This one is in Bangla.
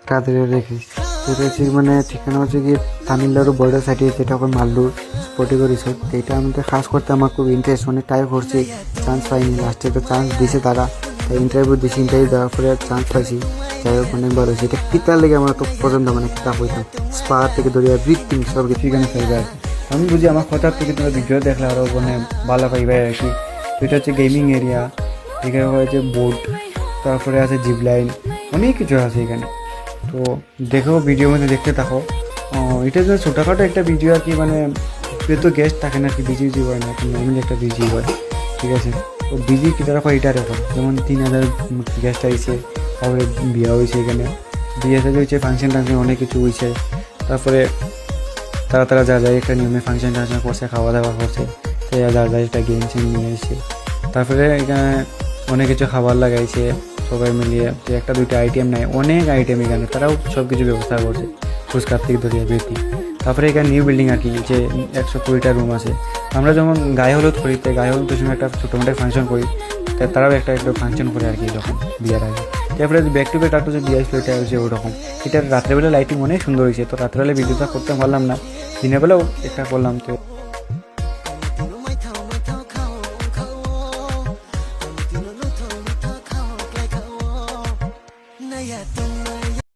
তাদের রেখেছি। এটা হচ্ছে মানে ঠিকানা হচ্ছে কি তামিলনাড়ু বর্ডার সাইডে, যেটা এখন মাল্লুর স্পটিগো রিসোর্ট। এটা আমাদের খাস করতে আমার খুব ইন্টারেস্ট, অনেক ট্রাই করছি, চান্স পাইনি। লাস্টে একটা চান্স দিছে তারা, তাই ইন্টারভিউ দিয়েছি, ইন্টারভিউ দেওয়ার পরে চান্স পাইছি। যাই হোক অনেক ভালো হয়েছে। এটা কিতার লেগে আমার তো পছন্দ, মানে কিতাব হইতাম স্পা থেকে ধরিয়া ব্রিথিং সব কিছু এখানে ফেলবে আর কি। আমি বুঝি আমার কথার থেকে তোমরা ভিডিও দেখলে আরও মানে ভালো পাইবে আর কি। তো এটা হচ্ছে গেমিং এরিয়া, এখানে হয়েছে বোট, তারপরে আছে জিপ লাইন, অনেক কিছু আছে এখানে। তো দেখো ভিডিওর মধ্যে দেখতে থাকো। এটা যে ছোটোখাটো একটা ভিডিও আর কি, মানে তো গেস্ট থাকে না আর কি, বিজি বিজি হয় না, নর্মালি একটা বিজি হয়, ঠিক আছে। তো বিজি কী তারা এটা রেখো, যেমন 3000 গেস্ট আইছে, তারপরে বিয়ে হয়েছে এখানে, বিয়ে সাথে হয়েছে, ফাংশন টাংশন অনেক কিছু হয়েছে। তারপরে তারা যা যায় একটা নিয়মে ফাংশন টাংশন করছে, খাওয়া দাওয়া করছে, তাই যা যায় একটা গেম সেম নিয়ে এসেছে। তারপরে এখানে অনেক কিছু খাবার লাগাইছে সবাই মিলিয়ে, যে একটা দুইটা আইটেম নাই, অনেক আইটেম এখানে, তারাও সব কিছু ব্যবস্থা করছে, ফুচকার থেকে ধরিয়ে বেশি। তারপরে এখানে নিউ বিল্ডিং আর কি, যে 120টা রুম আছে। আমরা যেমন গায়ে হলুদ করি, তাই গায়ে হলুদের সময় একটা ছোটো মোটো ফাংশন করি, তাই তারাও একটা ফাংশন করে আর কি যখন বিয়ের আগে। তারপরে ব্যাক টু ব্যাক একটা যে বিয়ে আসলো, এটা হচ্ছে ওরকম। এটার রাত্রেবেলা লাইটিং অনেক সুন্দর হয়েছে, তো রাত্রেবেলা ভিডিওটা করতে পারলাম না, দিনের বেলাও একটা করলাম। তো